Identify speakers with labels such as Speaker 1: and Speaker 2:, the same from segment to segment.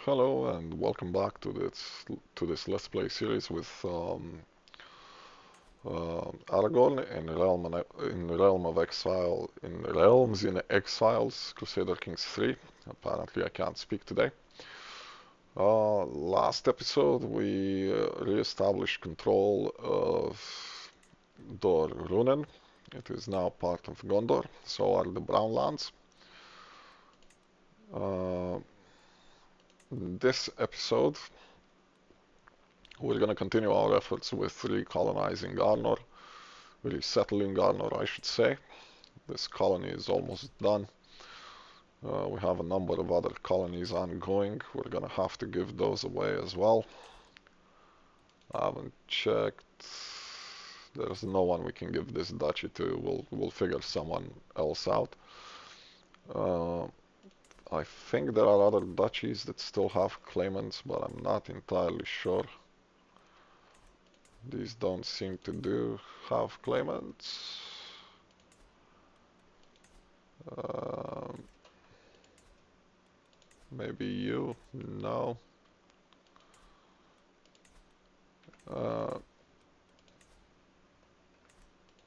Speaker 1: Hello and welcome back to this Let's Play series with Aragorn in Realm of Exile in Realms in Exiles Crusader Kings 3. Apparently I can't speak today. Last episode we re-established control of Dor Runen. It is now part of Gondor, so are the Brownlands. In this episode we're going to continue our efforts with recolonizing Arnor, resettling Arnor, I should say. This colony is almost done. We have a number of other colonies ongoing. We're going to have to give those away as well. I haven't checked. There's no one we can give this duchy to. We'll figure someone else out. I think there are other duchies that still have claimants, but I'm not entirely sure. These don't seem to have claimants. Maybe you? No.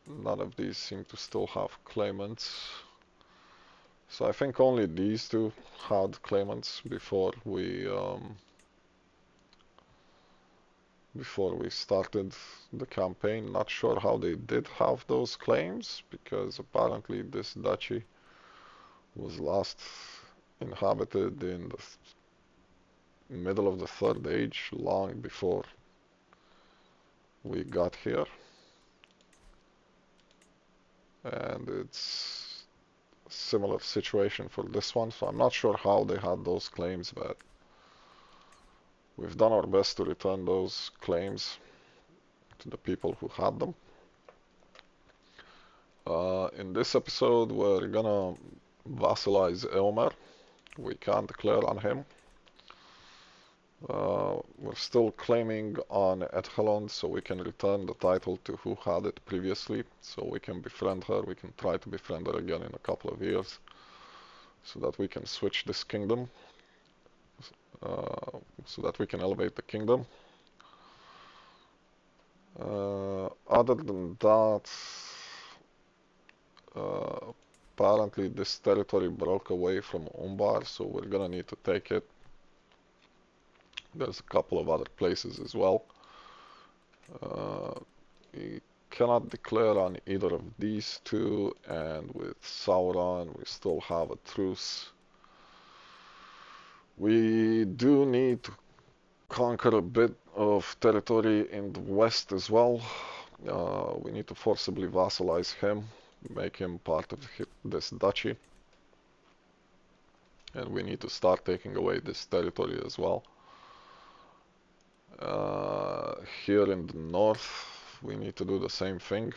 Speaker 1: None of these seem to still have claimants. So I think only these two had claimants before we started the campaign. Not sure how they did have those claims, because apparently this duchy was last inhabited in the middle of the Third Age, long before we got here. And it's a similar situation for this one, so I'm not sure how they had those claims, but we've done our best to return those claims to the people who had them. In this episode, we're gonna vassalize Eomer. We can't declare on him. We're still claiming on Ithil, so we can return the title to who had it previously, so we can befriend her. We can try to befriend her again in a couple of years, so that we can switch this kingdom, so that we can elevate the kingdom. Other than that, apparently this territory broke away from Umbar, so we're gonna need to take it. There's a couple of other places as well. We cannot declare on either of these two, and with Sauron we still have a truce. We do need to conquer a bit of territory in the west as well. We need to forcibly vassalize him, make him part of this duchy. And we need to start taking away this territory as well. Here in the north, we need to do the same thing.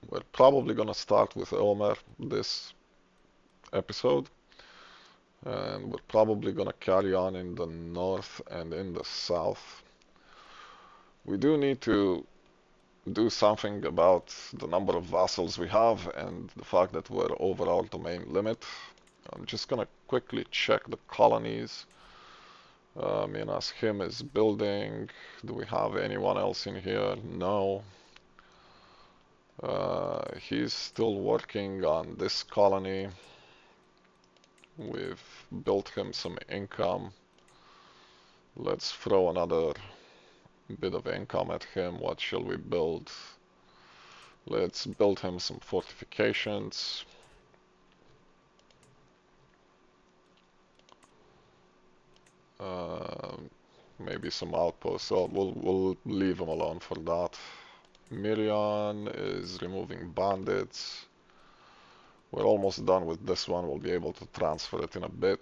Speaker 1: We're probably gonna start with Eomer this episode. And we're probably gonna carry on in the north and in the south. We do need to do something about the number of vassals we have and the fact that we're over our domain limit. I'm just gonna quickly check the colonies. Minas Him is building. Do we have anyone else in here? No. He's still working on this colony. We've built him some income. Let's throw another bit of income at him. What shall we build? Let's build him some fortifications. Maybe some outposts. So we'll leave him alone for that. Mirion is removing bandits. We're almost done with this one. We'll be able to transfer it in a bit.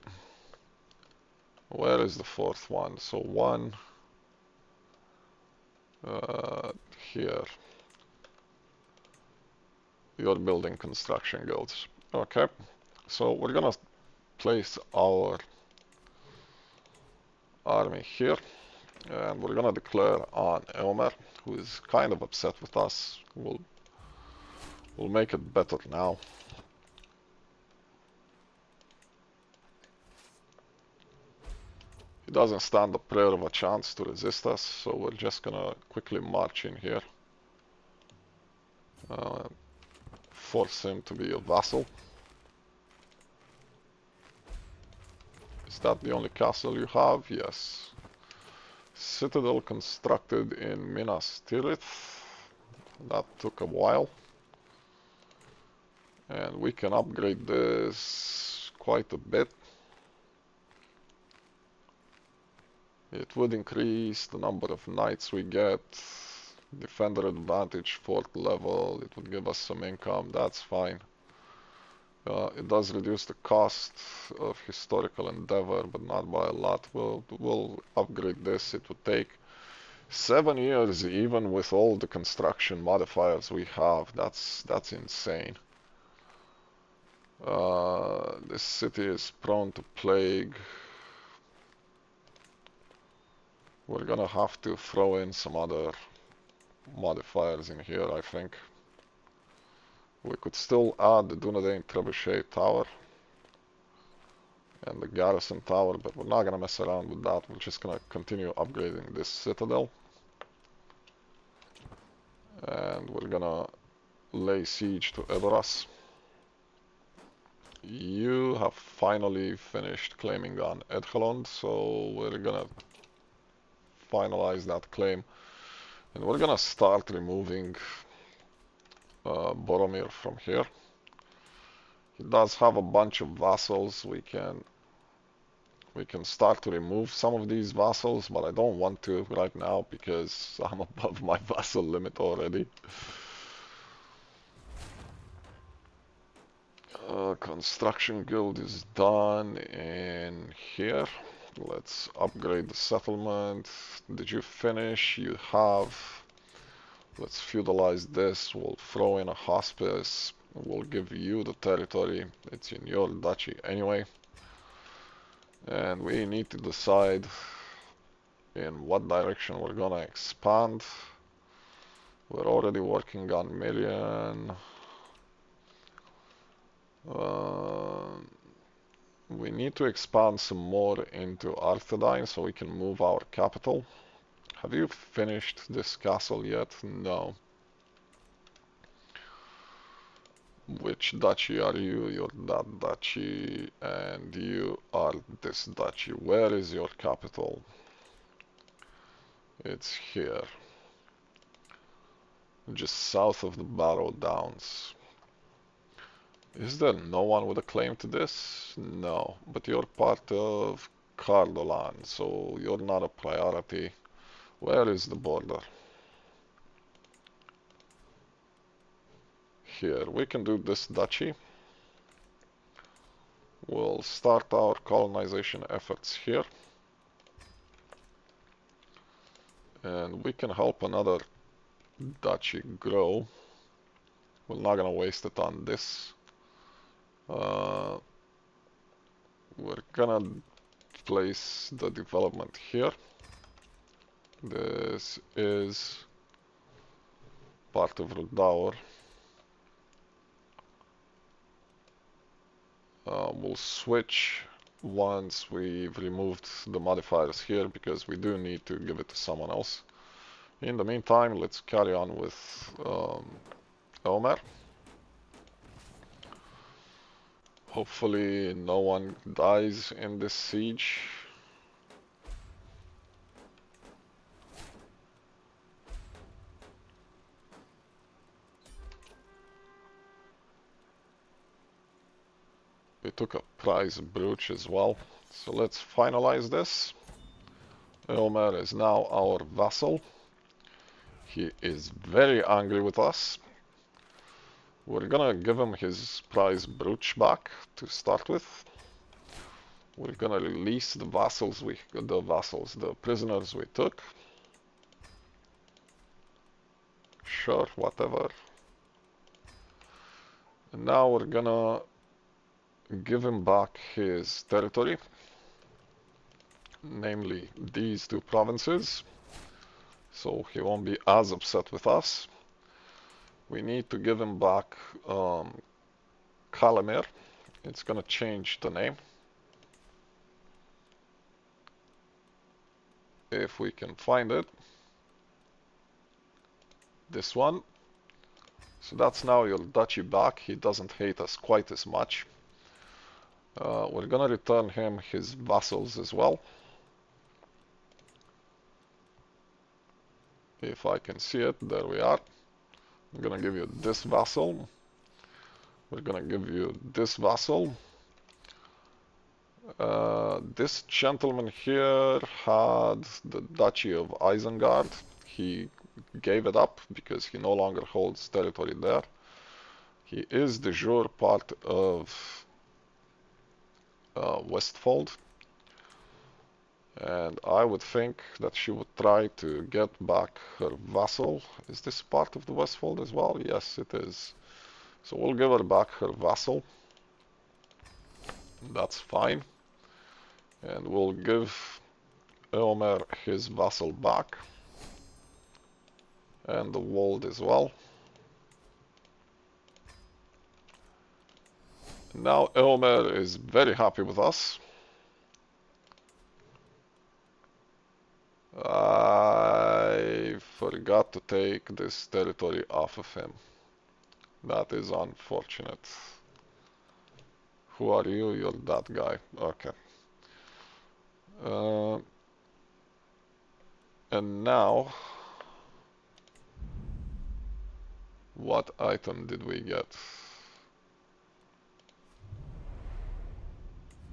Speaker 1: Where is the fourth one? So one here. You're building construction guilds. Okay, so we're gonna place our army here, and we're gonna declare on Eomer, who is kind of upset with us. We'll make it better now. He doesn't stand a prayer of a chance to resist us, so we're just gonna quickly march in here. Uh, Force him to be a vassal. Is that the only castle you have? Yes. Citadel constructed in Minas Tirith. That took a while. And we can upgrade this quite a bit. It would increase the number of knights we get. Defender advantage 4th level. It would give us some income. That's fine. It does reduce the cost of historical endeavor, but not by a lot. We'll upgrade this. It would take 7 years, even with all the construction modifiers we have. That's insane. This city is prone to plague. We're gonna have to throw in some other modifiers in here, I think. We could still add the Dunedain Trebuchet Tower and the Garrison Tower, but we're not gonna mess around with that. We're just gonna continue upgrading this citadel. And we're gonna lay siege to Edoras. You have finally finished claiming on Edgelond, so we're gonna finalize that claim. And we're gonna start removing Boromir from here. He does have a bunch of vassals. We can start to remove some of these vassals, but I don't want to right now because I'm above my vassal limit already. Construction guild is done in here. Let's upgrade the settlement. Did you finish? You have. Let's feudalize this. We'll throw in a hospice. We'll give you the territory. It's in your duchy anyway. And we need to decide in what direction we're gonna expand. We're already working on Million. We need to expand some more into Arthedain so we can move our capital. Have you finished this castle yet? No. Which duchy are you? You're that duchy, and you are this duchy. Where is your capital? It's here. Just south of the Barrow Downs. Is there no one with a claim to this? No, but you're part of Cardolan, so you're not a priority. Where is the border? Here, we can do this duchy. We'll start our colonization efforts here. And we can help another duchy grow. We're not gonna waste it on this. We're gonna place the development here. This is part of Rudaur. We'll switch once we've removed the modifiers here because we do need to give it to someone else. In the meantime, let's carry on with Eomer. Hopefully no one dies in this siege. We took a prize brooch as well. So let's finalize this. Eomer is now our vassal. He is very angry with us. We're gonna give him his prize brooch back to start with. We're gonna release the the prisoners we took. Sure, whatever. And now we're gonna give him back his territory, namely these two provinces, so he won't be as upset with us. We need to give him back Kalamir. It's gonna change the name. if we can find it. This one. So that's now your duchy back. He doesn't hate us quite as much. We're gonna return him his vassals as well. If I can see it, there we are. I'm gonna give you this vassal. We're gonna give you this vassal. This gentleman here had the Duchy of Isengard. He gave it up because he no longer holds territory there. He is de jure part of Westfold. And I would think that she would try to get back her vassal. Is this part of the Westfold as well? Yes, it is. So we'll give her back her vassal. That's fine. And we'll give Eomer his vassal back. And the Wold as well. Now Eomer is very happy with us. I forgot to take this territory off of him. That is unfortunate. Who are you? You're that guy. Okay. And now, what item did we get?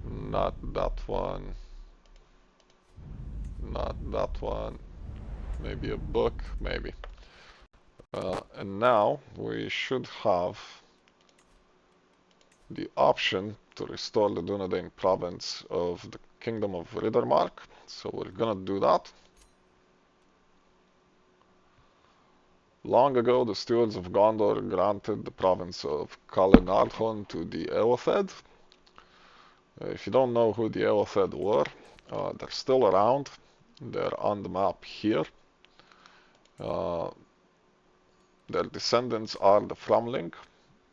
Speaker 1: Not that one. Not that one. Maybe a book, maybe. And now we should have the option to restore the Dunedain province of the Kingdom of Riddermark. So we're gonna do that. Long ago, the stewards of Gondor granted the province of Calenarthon to the Eothed. If you don't know who the Eothed were, they're still around. They're on the map here. Their descendants are the Framling.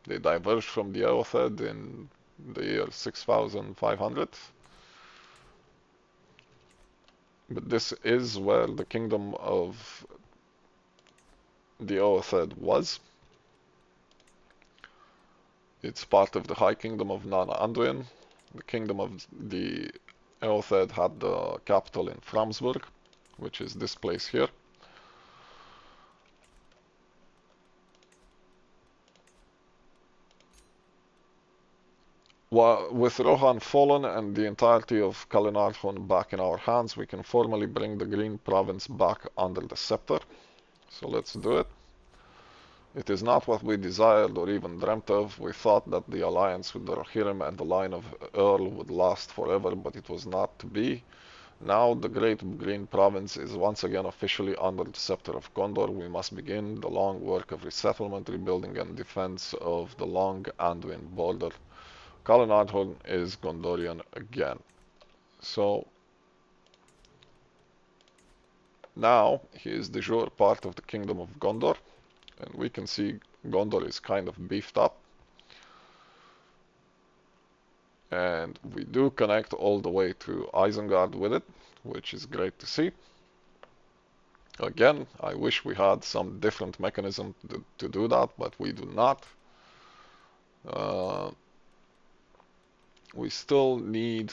Speaker 1: They diverged from the Eothed in the year 6500. But this is where the kingdom of the Eothed was. It's part of the High Kingdom of Nan Anduin. The kingdom of the Eothed had the capital in Framsburg, which is this place here. With Rohan fallen and the entirety of Calenarthon back in our hands, we can formally bring the Green Province back under the scepter. So let's do it. It is not what we desired or even dreamt of. We thought that the alliance with the Rohirrim and the line of Earl would last forever, but it was not to be. Now the Great Green Province is once again officially under the scepter of Gondor. We must begin the long work of resettlement, rebuilding, and defense of the long Anduin border. Calenarthon is Gondorian again. So now he is de jure part of the Kingdom of Gondor, and we can see Gondor is kind of beefed up. And we do connect all the way to Isengard with it, which is great to see. Again, I wish we had some different mechanism to do that, but we do not. We still need,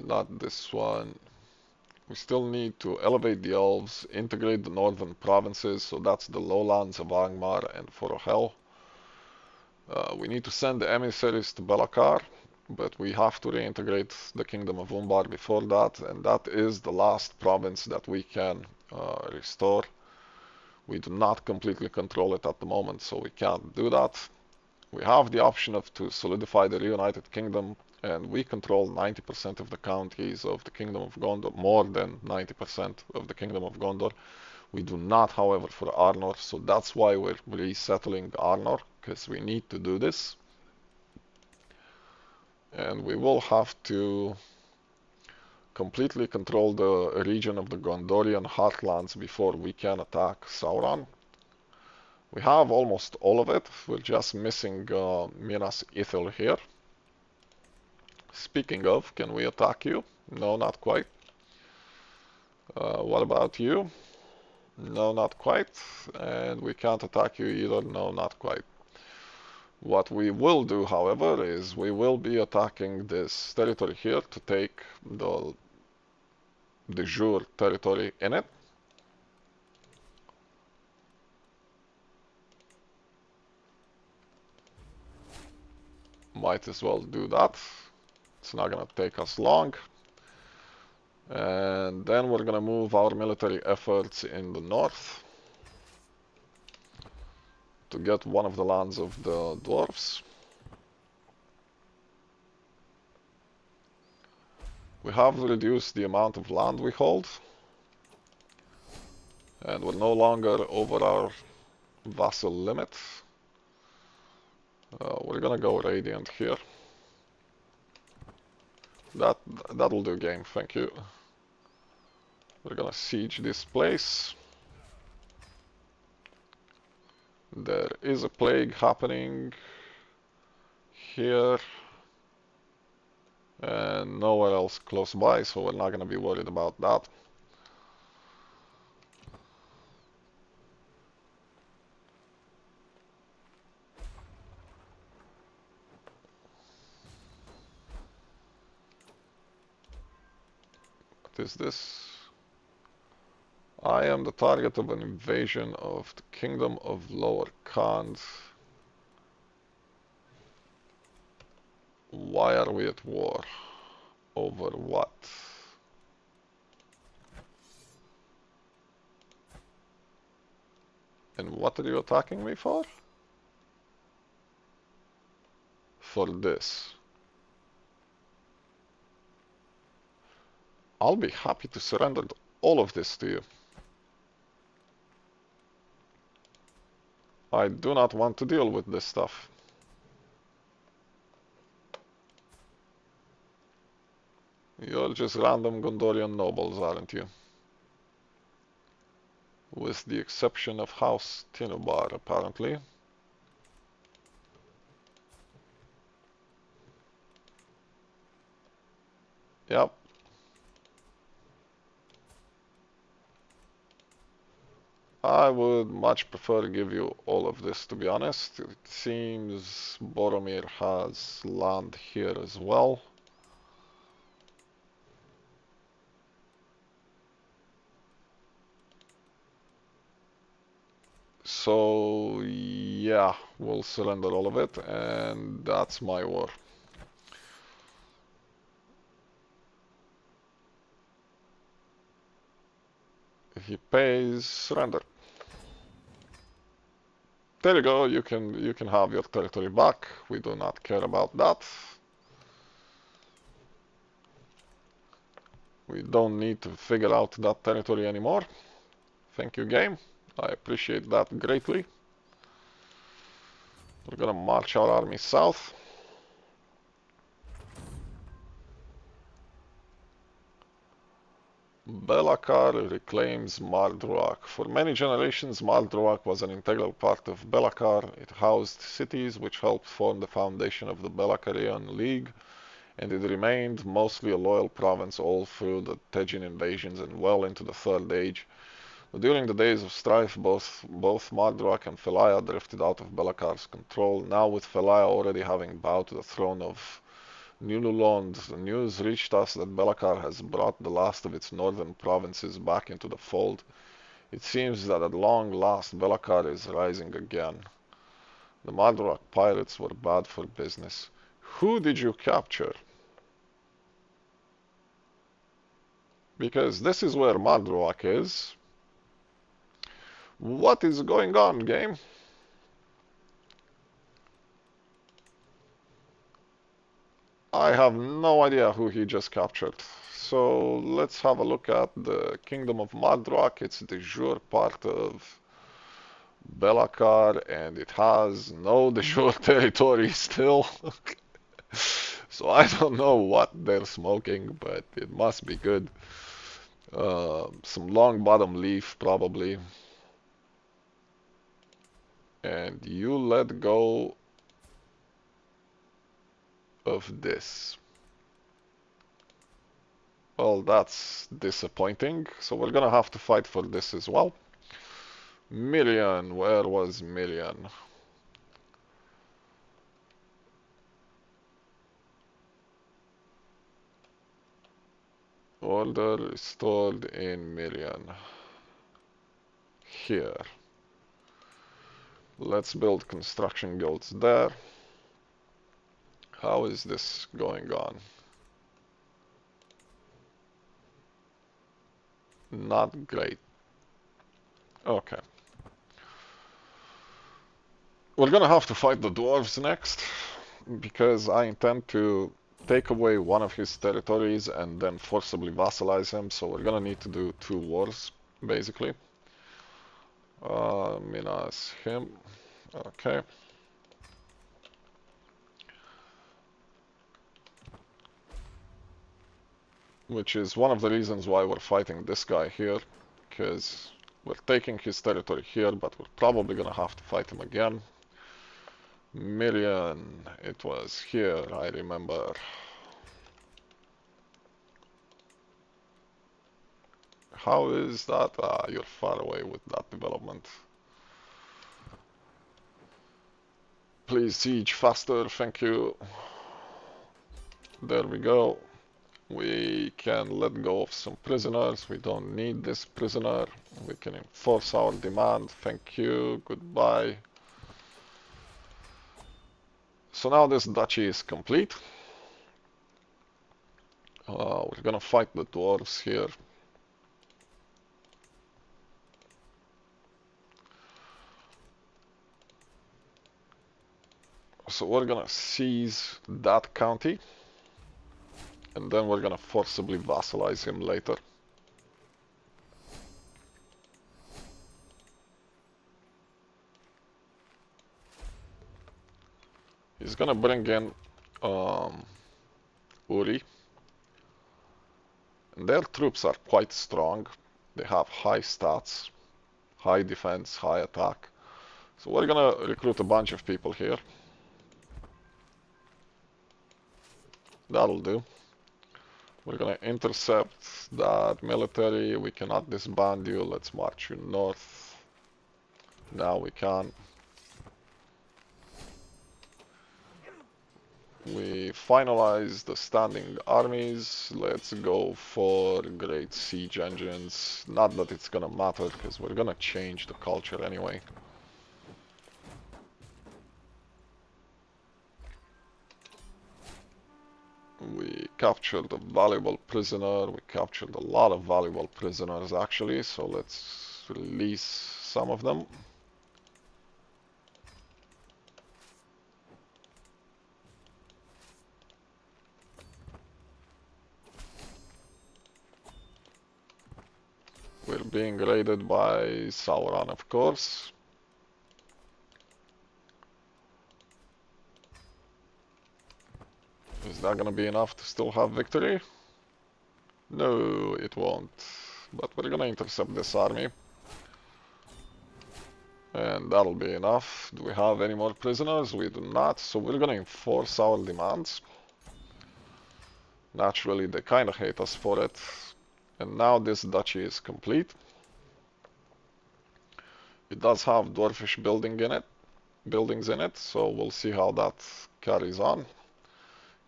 Speaker 1: not this one, we still need to elevate the elves, integrate the northern provinces, so that's the lowlands of Angmar and Forohel. We need to send the emissaries to Belakar, but we have to reintegrate the Kingdom of Umbar before that, and that is the last province that we can restore. We do not completely control it at the moment, so we can't do that. We have the option of to solidify the reunited kingdom, and we control 90% of the counties of the Kingdom of Gondor, more than 90% of the Kingdom of Gondor. We do not, however, for Arnor, so that's why we're resettling Arnor, because we need to do this. And we will have to completely control the region of the Gondorian heartlands before we can attack Sauron. We have almost all of it. We're just missing Minas Ithil here. Speaking of, can we attack you? No, not quite. What about you? No, not quite. And we can't attack you either. No, not quite. What we will do, however, is we will be attacking this territory here to take the de jure territory in it. Might as well do that. It's not gonna take us long. And then we're gonna move our military efforts in the north to get one of the lands of the dwarves. We have reduced the amount of land we hold, and we're no longer over our vassal limit. We're gonna go radiant here. That'll do, game. Thank you. We're gonna siege this place. There is a plague happening here and nowhere else close by, so we're not gonna be worried about that. What is this? I am the target of an invasion of the Kingdom of Lower Khand. Why are we at war? Over what? And what are you attacking me for? For this. I'll be happy to surrender all of this to you. I do not want to deal with this stuff. You're just random Gondorian nobles, aren't you? With the exception of House Tinubar, apparently. Yep. I would much prefer to give you all of this, to be honest. It seems Boromir has land here as well. So, yeah, we'll surrender all of it, and that's my war. If he pays, surrender. There you go, you can have your territory back. We do not care about that. We don't need to figure out that territory anymore. Thank you, game. I appreciate that greatly. We're gonna march our army south. Belakar reclaims Mardruak. For many generations, Mardruak was an integral part of Belakar. It housed cities which helped form the foundation of the Belakarian League, and it remained mostly a loyal province all through the Tejin invasions and well into the Third Age. But during the days of strife, both Mardruak and Felaya drifted out of Belakar's control. Now, with Felaya already having bowed to the throne of Nululond, the news reached us that Belakar has brought the last of its northern provinces back into the fold. It seems that at long last Belakar is rising again. The Mardruak pirates were bad for business. Who did you capture? Because this is where Mardruak is. What is going on, game? I have no idea who he just captured. So let's have a look at the Kingdom of Mardruak. It's the jure part of Belakar, and it has no de jure territory still. So I don't know what they're smoking, but it must be good. Some long bottom leaf, probably. And you let go of this. Well, that's disappointing. So we're gonna have to fight for this as well. Million, where was Million? Order restored in Million. Here. Let's build construction guilds there. How is this going on? Not great. Okay. We're gonna have to fight the dwarves next, because I intend to take away one of his territories and then forcibly vassalize him, so we're gonna need to do 2 wars, basically. Minas him. Okay. Which is one of the reasons why we're fighting this guy here, because we're taking his territory here, but we're probably gonna have to fight him again. Million, it was here, I remember. How is that? Ah, you're far away with that development. Please siege faster, thank you. There we go. We can let go of some prisoners. We don't need this prisoner. We can enforce our demand. Thank you. Goodbye. So now this duchy is complete. We're gonna fight the dwarves here. So we're gonna seize that county, and then we're gonna forcibly vassalize him later. He's gonna bring in Uri, and their troops are quite strong. They have high stats, high defense, high attack. So we're gonna recruit a bunch of people here. That'll do. We're gonna intercept that military. We cannot disband you. Let's march you north. Now we can. We finalize the standing armies. Let's go for great siege engines. Not that it's gonna matter, because we're gonna change the culture anyway. We captured a valuable prisoner. We captured a lot of valuable prisoners, actually, so let's release some of them. We're being raided by Sauron, of course. Is that gonna be enough to still have victory? No, it won't. But we're gonna intercept this army. And that'll be enough. Do we have any more prisoners? We do not, so we're gonna enforce our demands. Naturally, they kinda hate us for it. And now this duchy is complete. It does have dwarfish buildings in it, so we'll see how that carries on.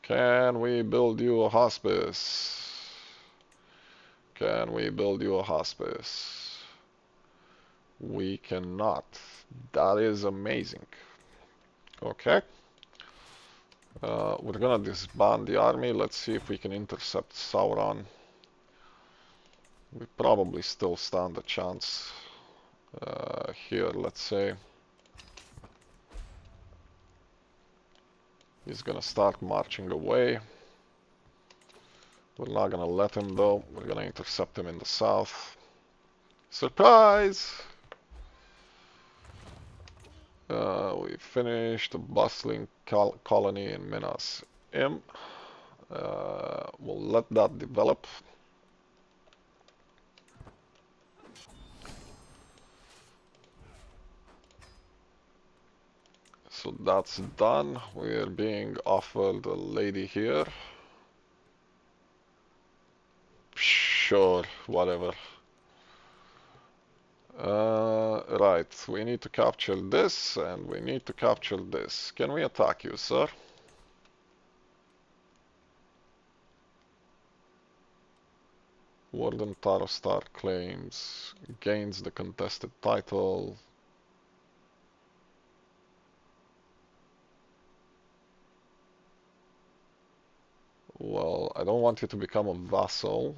Speaker 1: Can we build you a hospice? Can we build you a hospice? We cannot. That is amazing. Okay. We're gonna disband the army. Let's see if we can intercept Sauron. We probably still stand a chance. Here, let's say. He's gonna start marching away. We're not gonna let him though. We're gonna intercept him in the south. Surprise! We finished a bustling colony in Minas Im. We'll let that develop. So that's done. We're being offered a lady here. Sure, whatever. Right, we need to capture this, and we need to capture this. Can we attack you, sir? Warden Tarostar claims, gains the contested title. Well, I don't want you to become a vassal.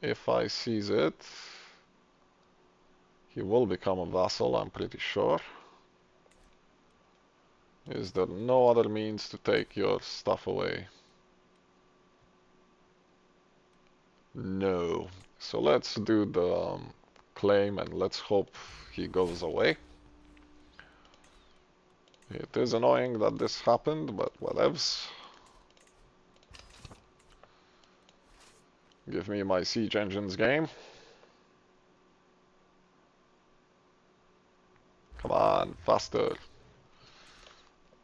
Speaker 1: If I seize it, he will become a vassal, I'm pretty sure. Is there no other means to take your stuff away? No. So let's do the claim and let's hope he goes away. It is annoying that this happened, but whatevs. Give me my siege engines game. Come on, faster.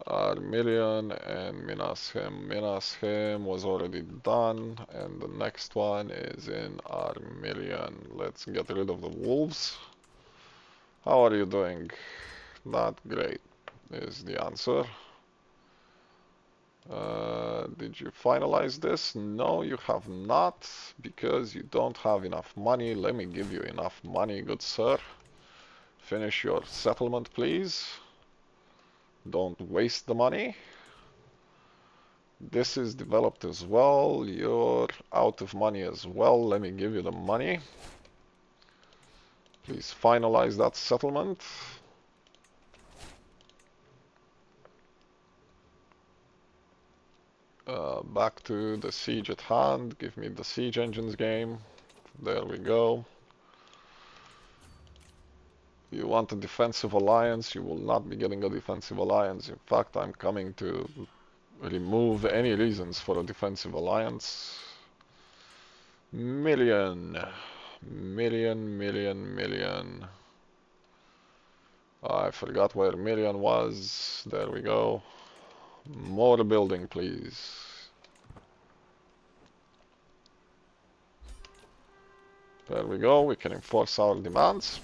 Speaker 1: Armilion and Minashem. Minashem was already done, and the next one is in Armilion. Let's get rid of the wolves. How are you doing? Not great, is the answer. Did you finalize this? No, you have not, because you don't have enough money. Let me give you enough money, good sir. Finish your settlement, please. Don't waste the money. This is developed as well. You're out of money as well. Let me give you the money. Please finalize that settlement. Back to the siege at hand. Give me the siege engines game. There we go. You want a defensive alliance, you will not be getting a defensive alliance. In fact, I'm coming to remove any reasons for a defensive alliance. Million. I forgot where million was. There we go. More building, please. There we go. We can enforce our demands.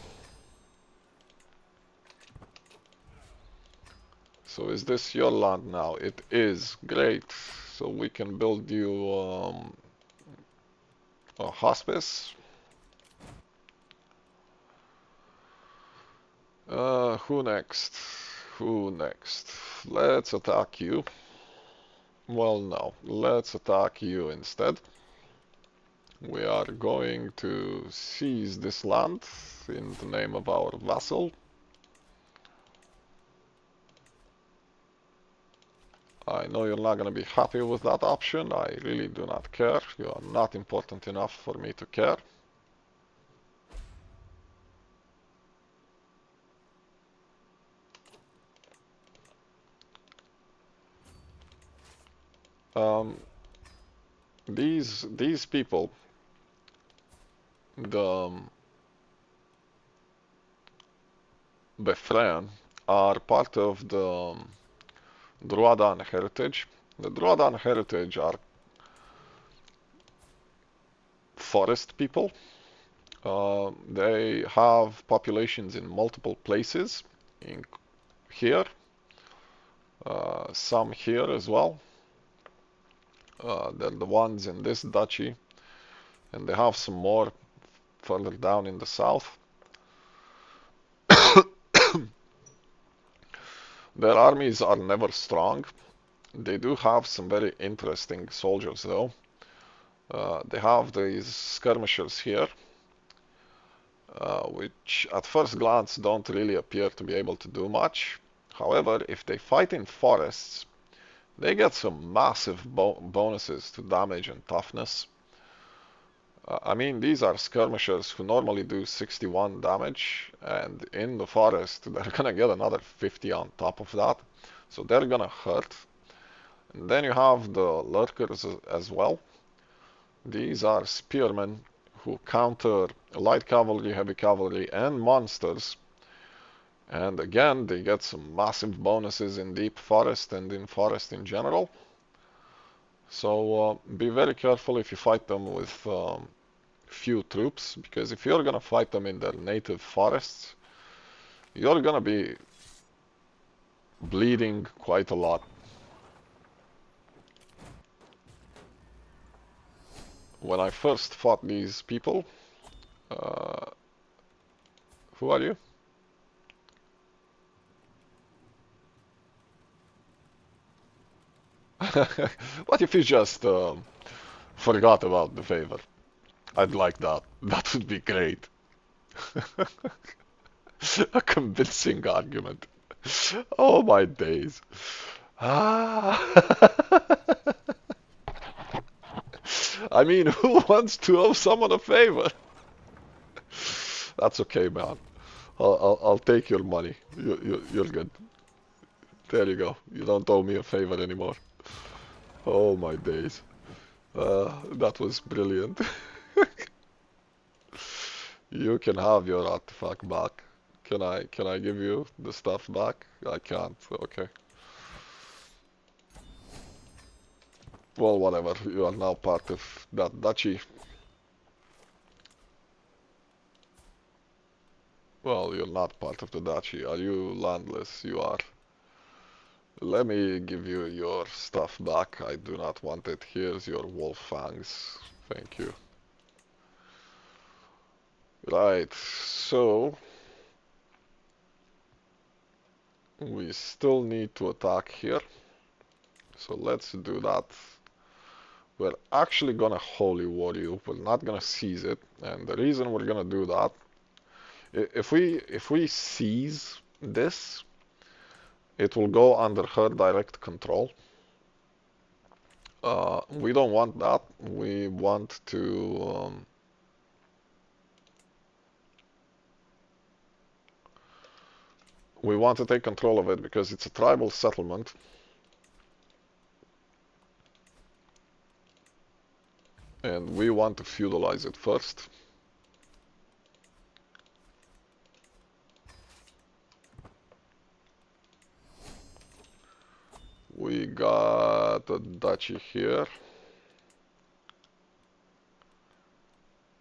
Speaker 1: So is this your land now? It is. Great. So we can build you a hospice. Who next? Who next? Let's attack you. Well, no. Let's attack you instead. We are going to seize this land in the name of our vassal. I know you're not going to be happy with that option. I really do not care. You are not important enough for me to care. These people, the Befrean, are part of the Druadan heritage. The Druadan heritage are forest people. They have populations in multiple places, in here, some here as well. They're the ones in this duchy, and they have some more further down in the south. Their armies are never strong. They do have some very interesting soldiers though. They have these skirmishers here, which at first glance don't really appear to be able to do much. However, if they fight in forests, they get some massive bonuses to damage and toughness. I mean, these are skirmishers who normally do 61 damage, and in the forest they're gonna get another 50 on top of that, so they're gonna hurt. And then you have the lurkers as well. These are spearmen who counter light cavalry, heavy cavalry, and monsters. And again, they get some massive bonuses in deep forest and in forest in general. So be very careful if you fight them with few troops, because if you're gonna fight them in their native forests, you're gonna be bleeding quite a lot. When I first fought these people, uh, who are you? What if you just forgot about the favor? I'd like that. That would be great. A convincing argument. Oh my days. Ah. I mean, who wants to owe someone a favor? That's okay, man. I'll take your money. You're good. There you go. You don't owe me a favor anymore. Oh my days. That was brilliant. You can have your artifact back. Can I give you the stuff back? I can't. Okay. Well, whatever. You are now part of that duchy. Well, you're not part of the duchy. Are you landless? You are. Let me give you your stuff back. I do not want it. Here's your wolf fangs. Thank you. Right, so we still need to attack here. So let's do that. We're actually gonna holy war you. We're not gonna seize it. And the reason we're gonna do that, if we seize this, it will go under her direct control. We don't want that. We want to take control of it because it's a tribal settlement. And we want to feudalize it first. We got a duchy here.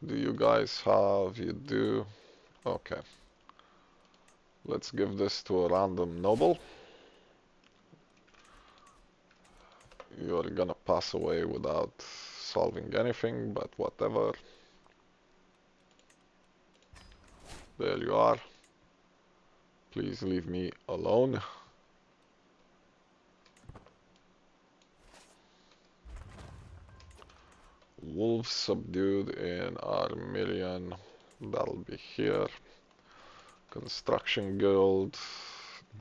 Speaker 1: Do you guys have? You do. Okay. Let's give this to a random noble. You're gonna pass away without solving anything, but whatever. There you are. Please leave me alone. Wolves subdued in Armilian. That'll be here. Construction Guild.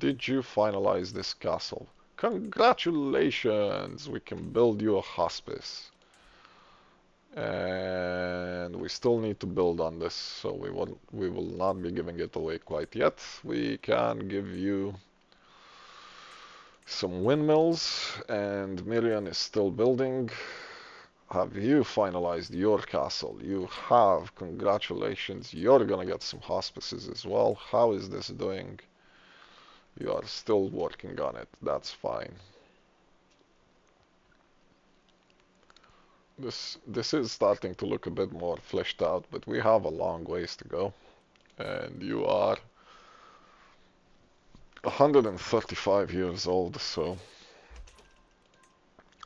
Speaker 1: Did you finalize this castle? Congratulations! We can build you a hospice. And we still need to build on this, so we will not be giving it away quite yet. We can give you some windmills, and Miriam is still building. Have you finalized your castle? You have. Congratulations. You're gonna get some hospices as well. How is this doing? You are still working on it. That's fine. This is starting to look a bit more fleshed out, but we have a long ways to go. And you are 135 years old, so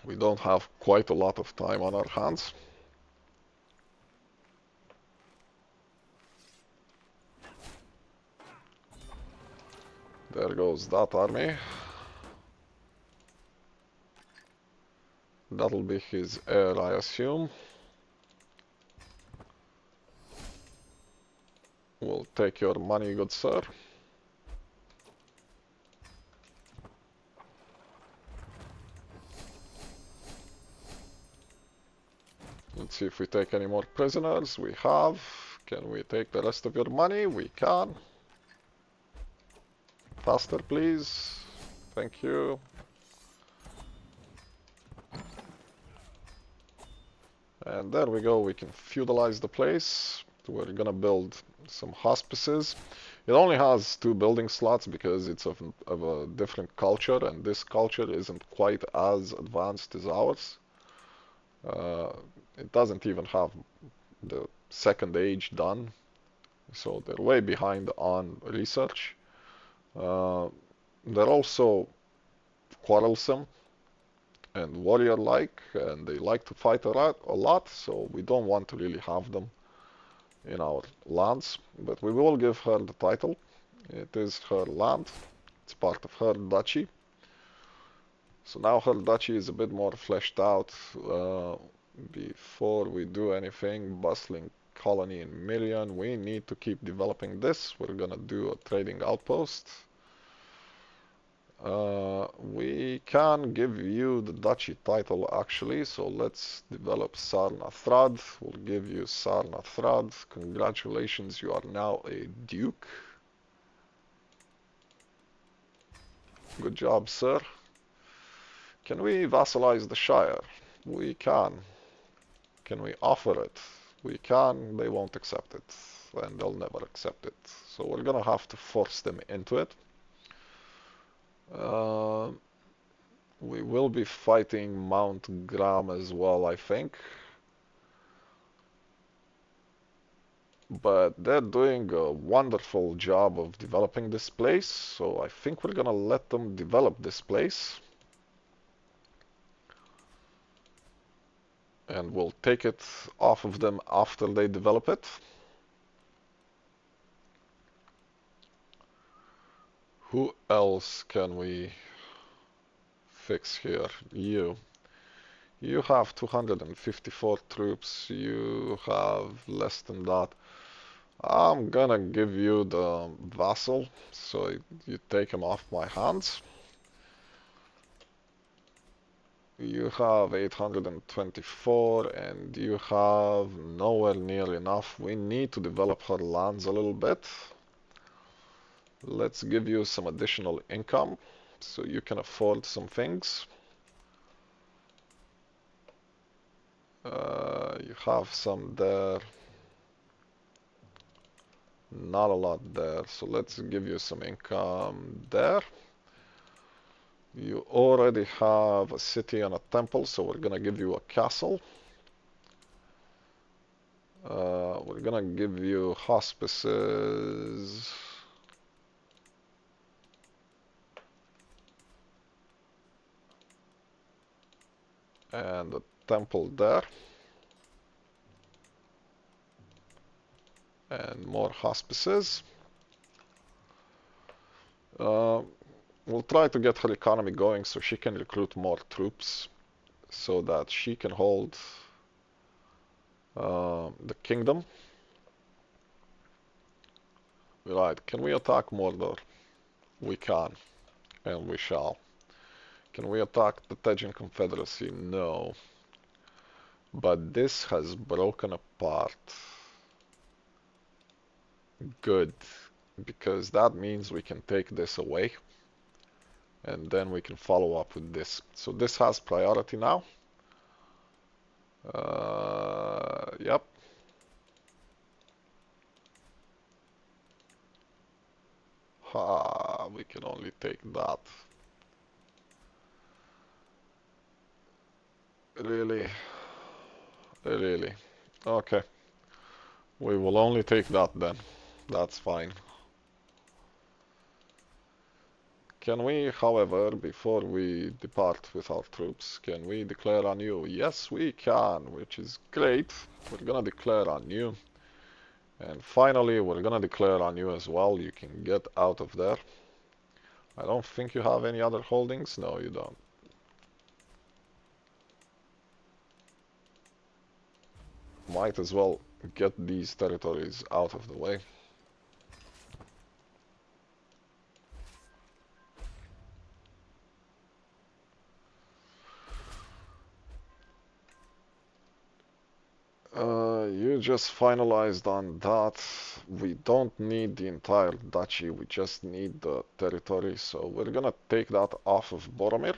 Speaker 1: we don't have quite a lot of time on our hands. There goes that army. That'll be his heir, I assume. We'll take your money, good sir. Let's see if we take any more prisoners. We have. Can we take the rest of your money? We can. Faster, please. Thank you. And there we go. We can feudalize the place. We're gonna build some hospices. It only has 2 building slots because it's of a different culture, and this culture isn't quite as advanced as ours. Uh, it doesn't even have the second age done, so they're way behind on research. Uh, they're also quarrelsome and warrior-like, and they like to fight a lot, so we don't want to really have them in our lands. But we will give her the title. It is her land. It's part of her duchy. So now her duchy is a bit more fleshed out. Before we do anything, bustling colony in Mirian, we need to keep developing this. We're gonna do a trading outpost. We can give you the duchy title actually, so let's develop Sarna Thrad. We'll give you Sarna Thrad. Congratulations, you are now a duke. Good job, sir. Can we vassalize the Shire? We can. Can we offer it? We can. They won't accept it, and they'll never accept it. So we're gonna have to force them into it. Uh, we will be fighting Mount Gram as well, I think. But they're doing a wonderful job of developing this place, so I think we're gonna let them develop this place. And we'll take it off of them after they develop it. Who else can we fix here? You. You have 254 troops. You have less than that. I'm gonna give you the vassal, so you take him off my hands. You have 824 and you have nowhere near enough. We need to develop her lands a little bit. Let's give you some additional income so you can afford some things. You have some there. Not a lot there, so let's give you some income there. You already have a city and a temple, so we're gonna give you a castle. We're gonna give you hospices. And a temple there. And more hospices. We'll try to get her economy going so she can recruit more troops so that she can hold the kingdom. Right, can we attack Mordor? We can, and we shall. Can we attack the Tejan Confederacy? No. But this has broken apart. Good, because that means we can take this away, and then we can follow up with this. So this has priority now. Yep. Ha, we can only take that. Really? Really? Okay. We will only take that then. That's fine. Can we, however, before we depart with our troops, can we declare on you? Yes, we can, which is great. We're gonna declare on you. And finally, we're gonna declare on you as well. You can get out of there. I don't think you have any other holdings. No, you don't. Might as well get these territories out of the way. You just finalized on that. We don't need the entire duchy, we just need the territory, so we're gonna take that off of Boromir.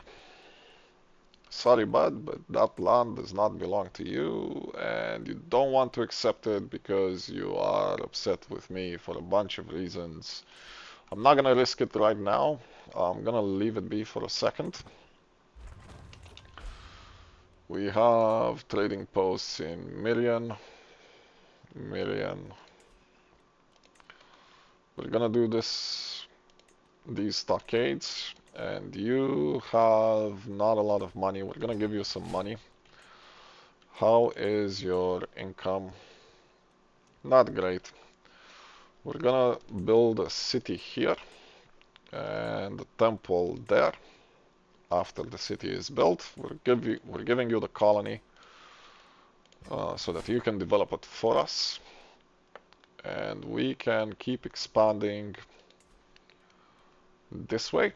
Speaker 1: Sorry, bud, but that land does not belong to you, and you don't want to accept it because you are upset with me for a bunch of reasons. I'm not gonna risk it right now. I'm gonna leave it be for a second. We have trading posts in million. We're gonna do these stockades, and you have not a lot of money. We're gonna give you some money. How is your income? Not great. We're gonna build a city here and a temple there. After the city is built, we're giving you the colony so that you can develop it for us, and we can keep expanding this way.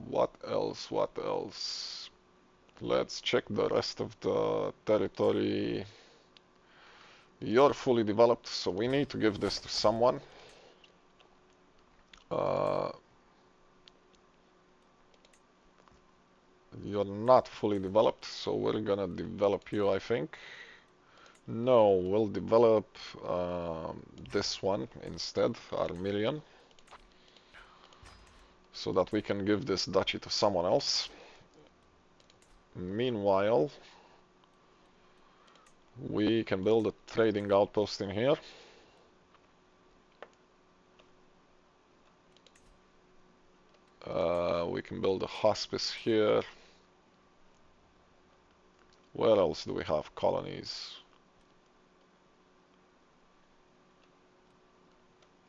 Speaker 1: What else? What else? Let's check the rest of the territory. You're fully developed, so we need to give this to someone. Uh, you're not fully developed, so we're gonna develop you, I think. No, we'll develop this one instead, Armilian, so that we can give this duchy to someone else. Meanwhile, we can build a trading outpost in here. We can build a hospice here. Where else do we have colonies?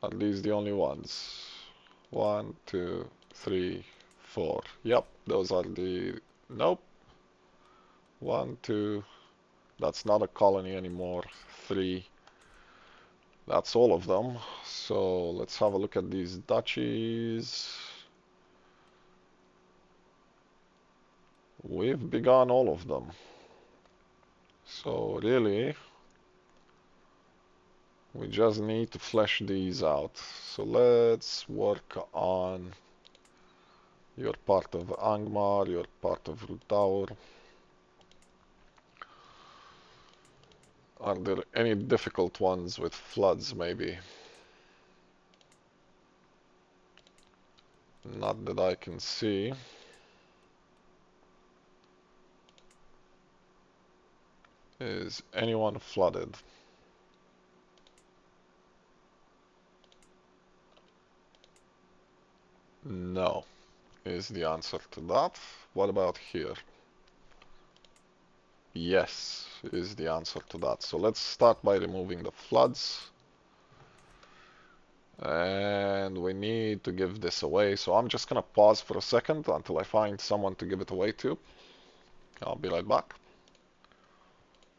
Speaker 1: Are these the only ones? 1, 2, 3, 4. Yep, those are the... Nope. 1, 2. That's not a colony anymore. 3. That's all of them. So let's have a look at these duchies. We've begun all of them. So really, we just need to flesh these out. So let's work on your part of Angmar, your part of Rutaur. Are there any difficult ones with floods, maybe? Not that I can see. Is anyone flooded? No, is the answer to that. What about here? Yes, is the answer to that. So let's start by removing the floods. And we need to give this away. So I'm just gonna pause for a second until I find someone to give it away to. I'll be right back.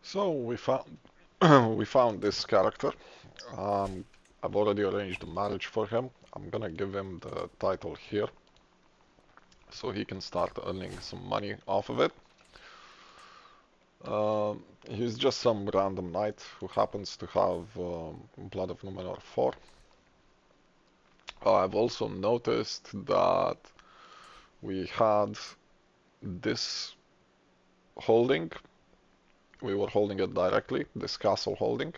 Speaker 1: So we found we found this character. I've already arranged a marriage for him. I'm gonna give him the title here, so he can start earning some money off of it. He's just some random knight who happens to have Blood of Numenor 4. I've also noticed that we had this holding. We were holding it directly, this castle holding.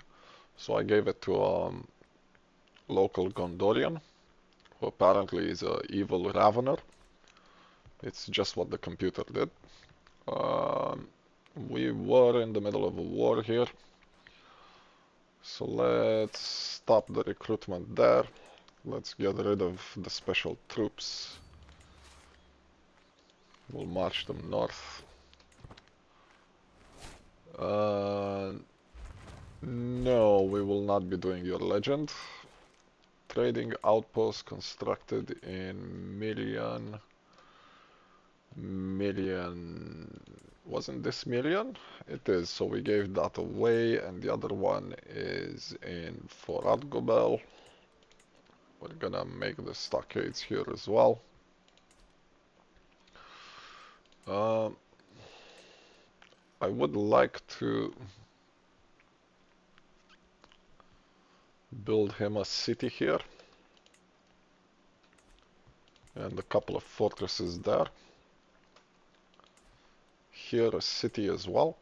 Speaker 1: So I gave it to a local Gondorian, who apparently is an evil ravener. It's just what the computer did. We were in the middle of a war here. So let's stop the recruitment there. Let's get rid of the special troops. We'll march them north. No, we will not be doing your legend. Trading outpost constructed in million. Wasn't this million? It is, so we gave that away, and the other one is in Foradgobel. We're gonna make the stockades here as well. I would like to build him a city here and a couple of fortresses there. Here a city as well.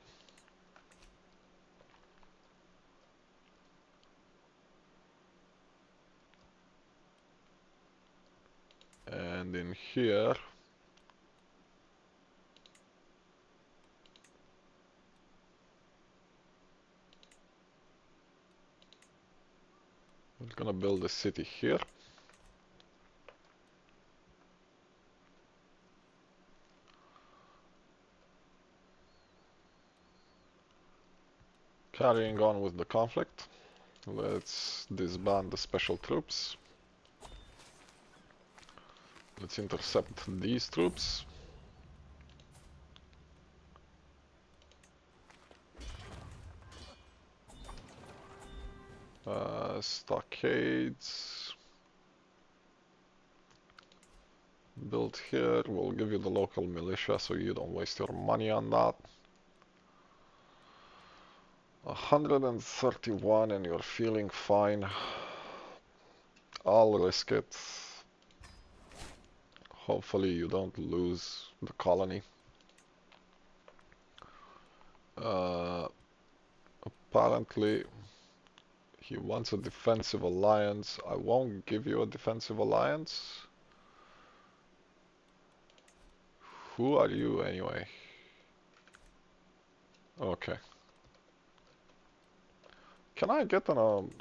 Speaker 1: And in here, we're gonna build a city here. Carrying on with the conflict, let's disband the special troops. Let's intercept these troops. Stockades. Build here. We'll give you the local militia so you don't waste your money on that. 131 and you're feeling fine. I'll risk it. Hopefully you don't lose the colony. Apparently he wants a defensive alliance. I won't give you a defensive alliance. Who are you anyway? Okay. Can I get an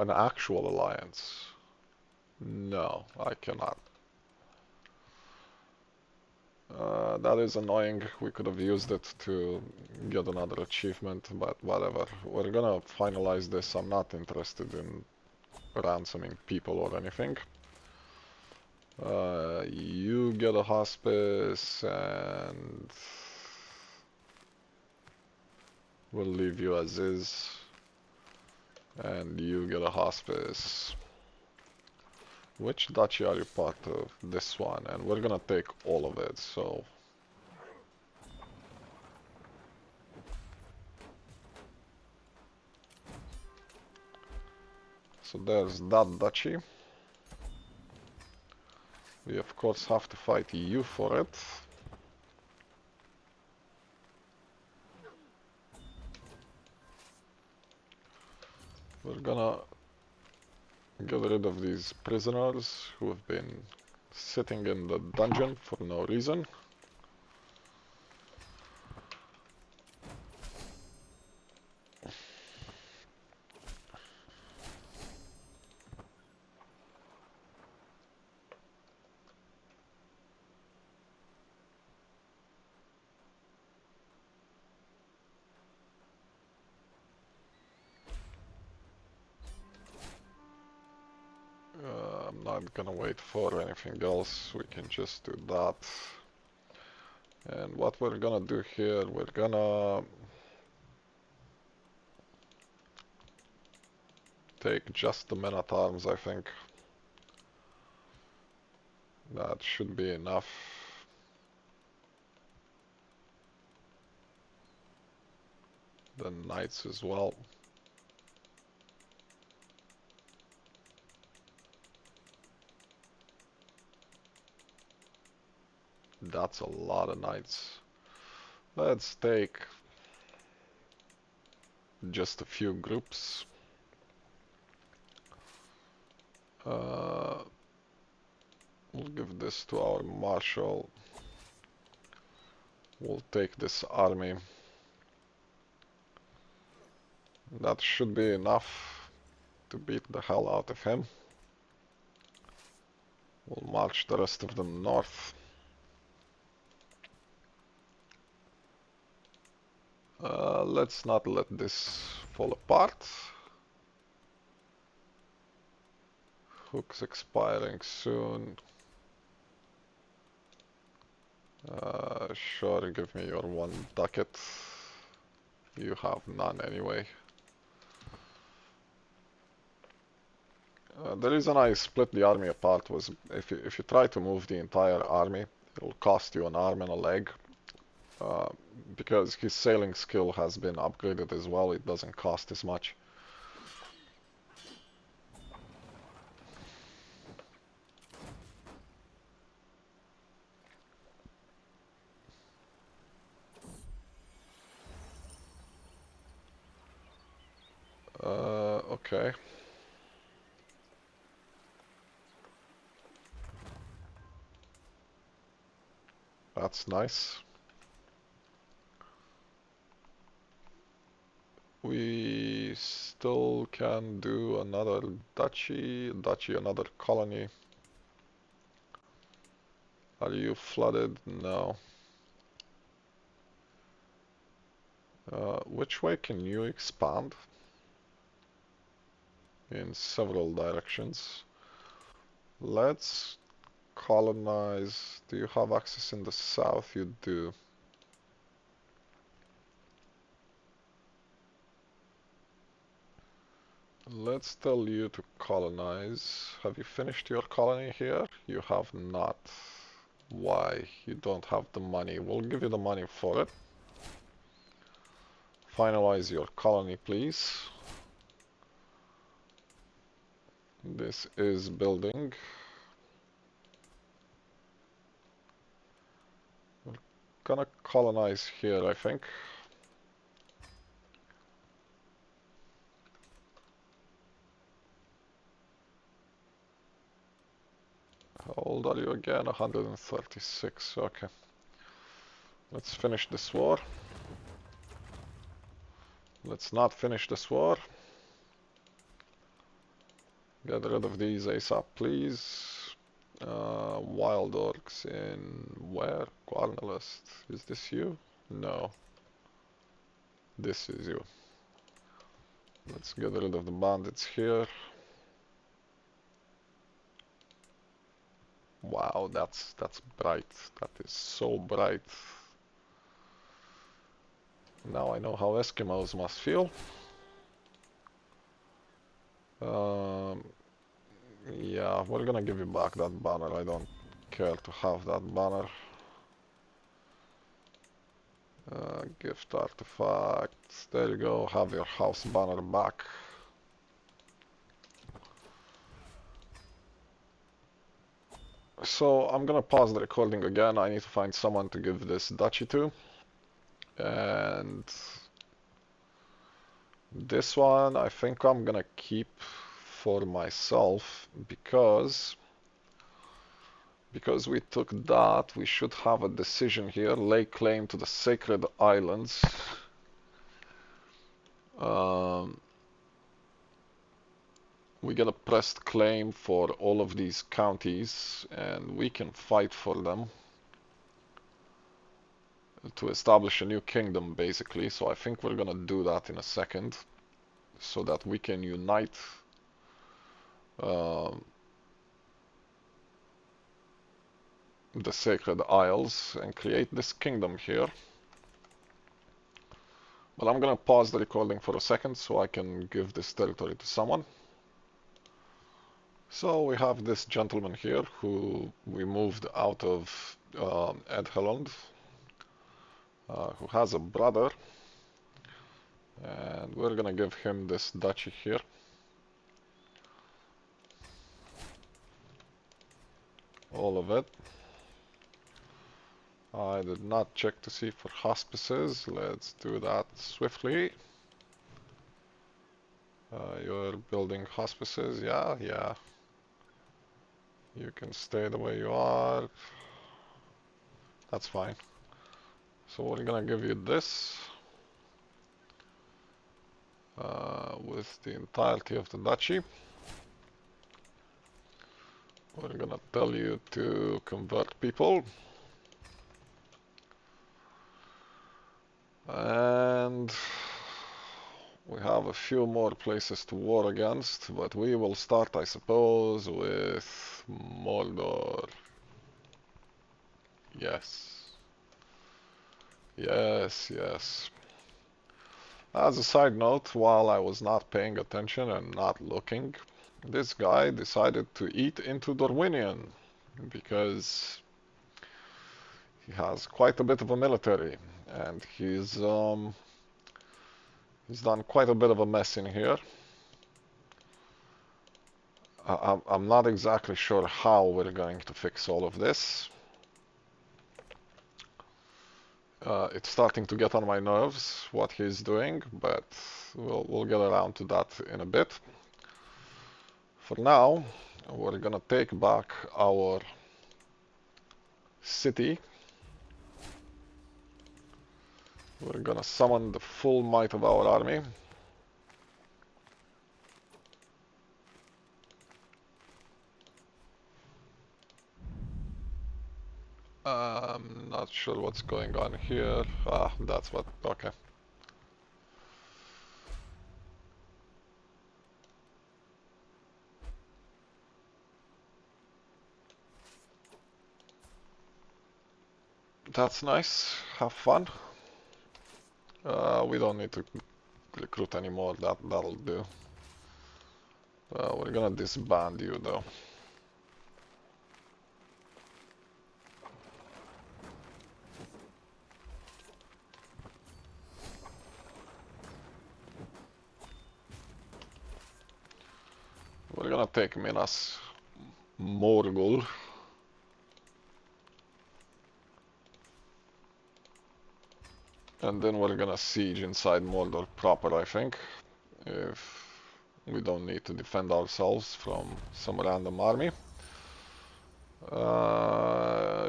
Speaker 1: actual alliance? No, I cannot. That is annoying. We could have used it to get another achievement, but whatever. We're gonna finalize this. I'm not interested in ransoming people or anything. You get a hospice and we'll leave you as is. And you get a hospice. Which duchy are you part of? This one. And we're gonna take all of it, so... So there's that duchy. We of course have to fight you for it. We're gonna get rid of these prisoners who have been sitting in the dungeon for no reason. I'm not gonna wait for anything else, we can just do that. And what we're gonna do here, we're gonna take just the men-at-arms, I think. That should be enough. The knights as well. That's a lot of knights. Let's take just a few groups. We'll give this to our marshal. We'll take this army. That should be enough to beat the hell out of him. We'll march the rest of them north. Let's not let this fall apart. Hook's expiring soon. Sure, give me your one ducat. You have none anyway. The reason I split the army apart was if you try to move the entire army, it'll cost you an arm and a leg. Because his sailing skill has been upgraded as well, it doesn't cost as much. Okay. That's nice. We still can do another duchy, another colony. Are you flooded? No. Which way can you expand? In several directions. Let's colonize. Do you have access in the south? You do. Let's tell you to colonize. Have you finished your colony here? You have not. Why? You don't have the money. We'll give you the money for it. Finalize your colony, please. This is building. We're gonna colonize here, I think. How old are you again? 136. Okay. Let's finish this war. Let's not finish this war. Get rid of these ASAP, please. Wild orcs in where? Guarnalist. Is this you? No. This is you. Let's get rid of the bandits here. Wow, that's bright. That is so bright. Now I know how Eskimos must feel. Yeah, we're gonna give you back that banner. I don't care to have that banner. Gift artifacts. There you go. Have your house banner back. So I'm gonna pause the recording again. I need to find someone to give this duchy to. And this one I think I'm gonna keep for myself because we took that, we should have a decision here. Lay claim to the Sacred Islands. We get a pressed claim for all of these counties, and we can fight for them to establish a new kingdom, basically. So I think we're gonna do that in a second, so that we can unite the Sacred Isles and create this kingdom here. But I'm gonna pause the recording for a second so I can give this territory to someone. So we have this gentleman here who we moved out of Edhelond, who has a brother, and we're gonna give him this duchy here. All of it. I did not check to see for hospices. Let's do that swiftly. You're building hospices, yeah. You can stay the way you are. That's fine. So we're gonna give you this with the entirety of the duchy. We're gonna tell you to convert people. And we have a few more places to war against, but we will start, I suppose, with Mordor. Yes. Yes. As a side note, while I was not paying attention and not looking, this guy decided to eat into Dorwinion because he has quite a bit of a military, and he's done quite a bit of a mess in here. I'm not exactly sure how we're going to fix all of this. It's starting to get on my nerves what he's doing, but we'll get around to that in a bit. For now, we're gonna take back our city. We're gonna summon the full might of our army. I'm not sure what's going on here. Ah, that's what, okay. That's nice, have fun. We don't need to recruit anymore, that'll do. We're gonna disband you though. We're gonna take Minas Morgul. And then we're gonna siege inside Mordor proper, I think. If we don't need to defend ourselves from some random army.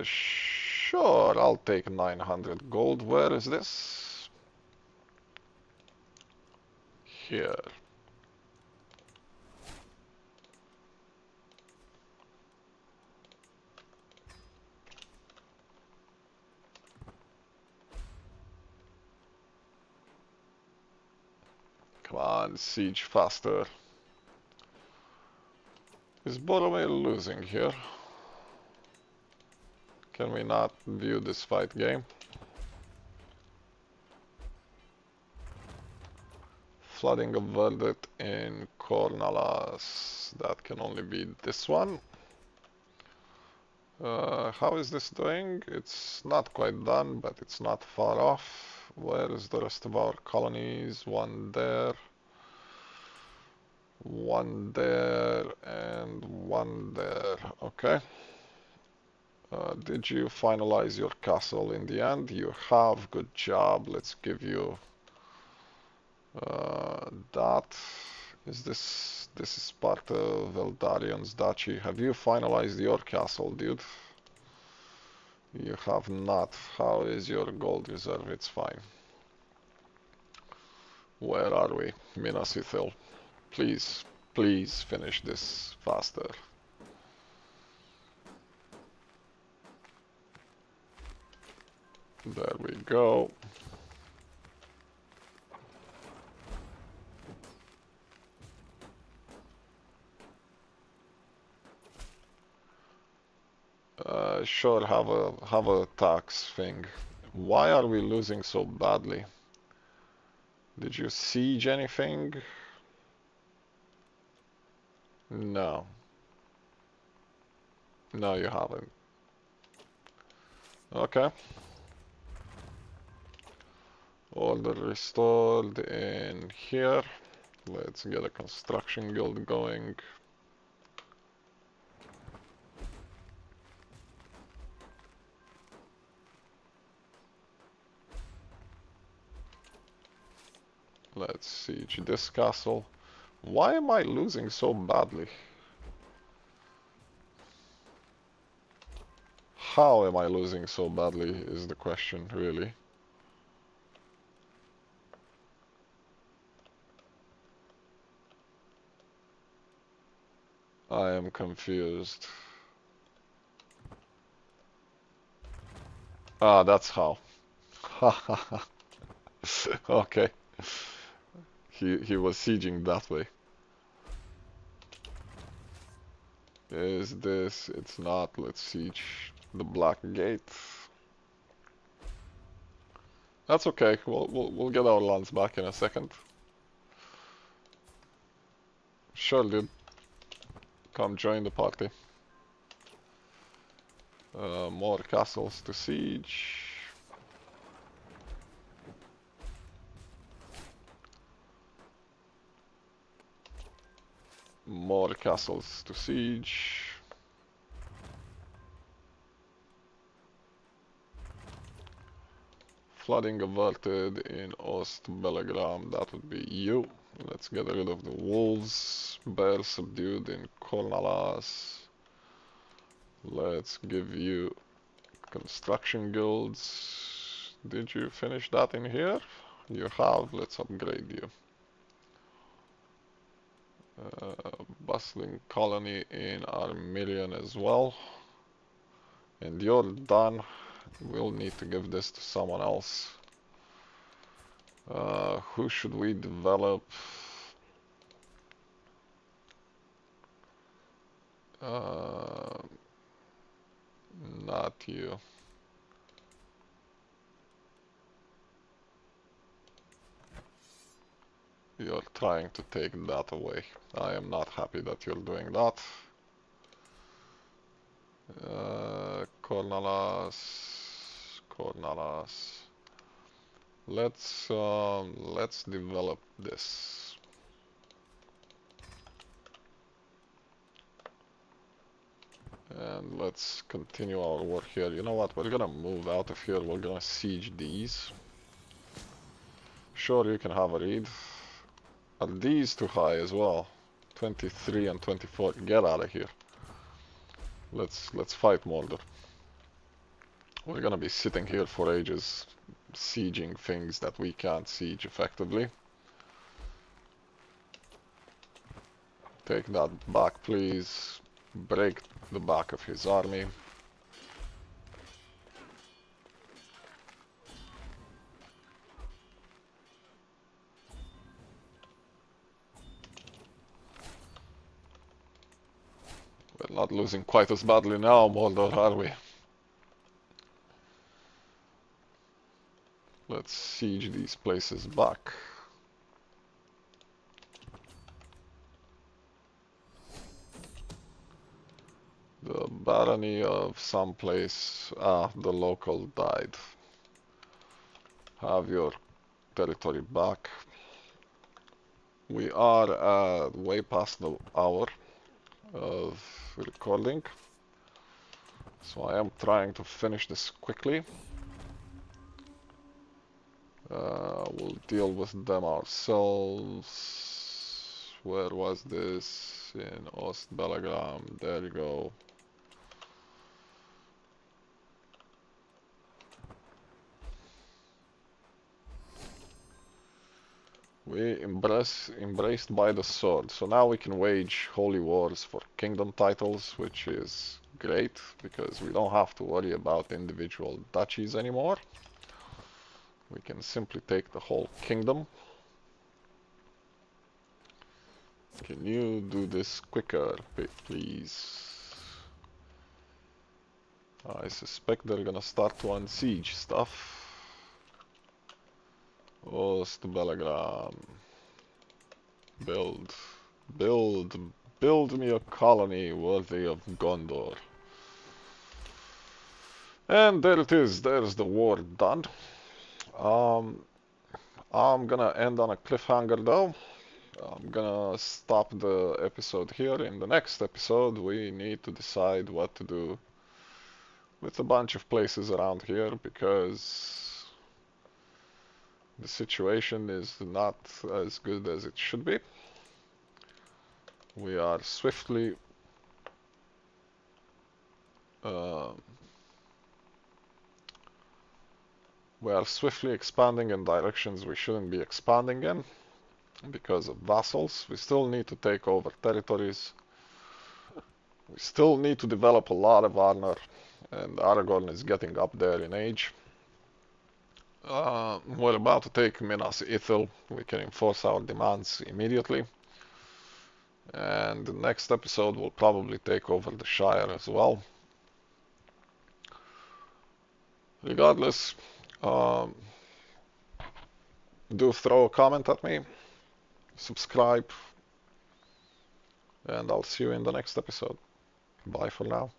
Speaker 1: Sure, I'll take 900 gold. Where is this? Here. Come on, siege faster. Is Boromir losing here? Can we not view this fight game? Flooding of Verdant in Cornalas. That can only be this one. How is this doing? It's not quite done, but it's not far off. Where is the rest of our colonies? One there, and one there. Okay. Did you finalize your castle in the end? You have. Good job. Let's give you that. Is this is part of Eldarion's duchy? Have you finalized your castle, dude? You have not. How is your gold reserve? It's fine. Where are we? Minas Ithil. Please, please finish this faster. There we go. Sure, have a tax thing. Why are we losing so badly? Did you siege anything? No. No, you haven't. Okay. Order restored in here. Let's get a construction guild going. Let's siege this castle. Why am I losing so badly? How am I losing so badly is the question, really. I am confused. Ah, that's how. Okay. He was sieging that way. Is this? It's not. Let's siege the Black Gate. That's okay. We'll get our lands back in a second. Sure, dude. Come join the party. More castles to siege. More castles to siege. Flooding averted in Ost Bellegram. That would be you. Let's get rid of the wolves. Bear subdued in Cornalas. Let's give you construction guilds. Did you finish that in here? You have. Let's upgrade you. Bustling colony in Armillion as well. And you're done. We'll need to give this to someone else. Who should we develop? Not you. You're trying to take that away. I am not happy that you're doing that. Cornalas. Let's develop this. And let's continue our work here. You know what? We're gonna move out of here. We're gonna siege these. Sure, you can have a read. Are these too high as well? 23 and 24. Get out of here. Let's fight Mordor. We're gonna be sitting here for ages, sieging things that we can't siege effectively. Take that back, please. Break the back of his army. We're not losing quite as badly now, Mordor, are we? Let's siege these places back. The barony of some place. Ah, the local died. Have your territory back. We are way past the hour of recording, so I am trying to finish this quickly. We'll deal with them ourselves. Where was this? In Ostbelagram. There you go. We embraced by the sword. So now we can wage holy wars for kingdom titles, which is great because we don't have to worry about individual duchies anymore. We can simply take the whole kingdom. Can you do this quicker, please? I suspect they're gonna start to unsiege stuff. Ostbelagram. Build me a colony worthy of Gondor. And there it is. There's the war done. I'm gonna end on a cliffhanger though. I'm gonna stop the episode here. In the next episode, we need to decide what to do with a bunch of places around here because the situation is not as good as it should be. We are swiftly expanding in directions we shouldn't be expanding in because of vassals. We still need to take over territories. We still need to develop a lot of honor, and Aragorn is getting up there in age. We're about to take Minas Ithil. We can enforce our demands immediately. And the next episode will probably take over the Shire as well. Regardless, do throw a comment at me, subscribe, and I'll see you in the next episode. Bye for now.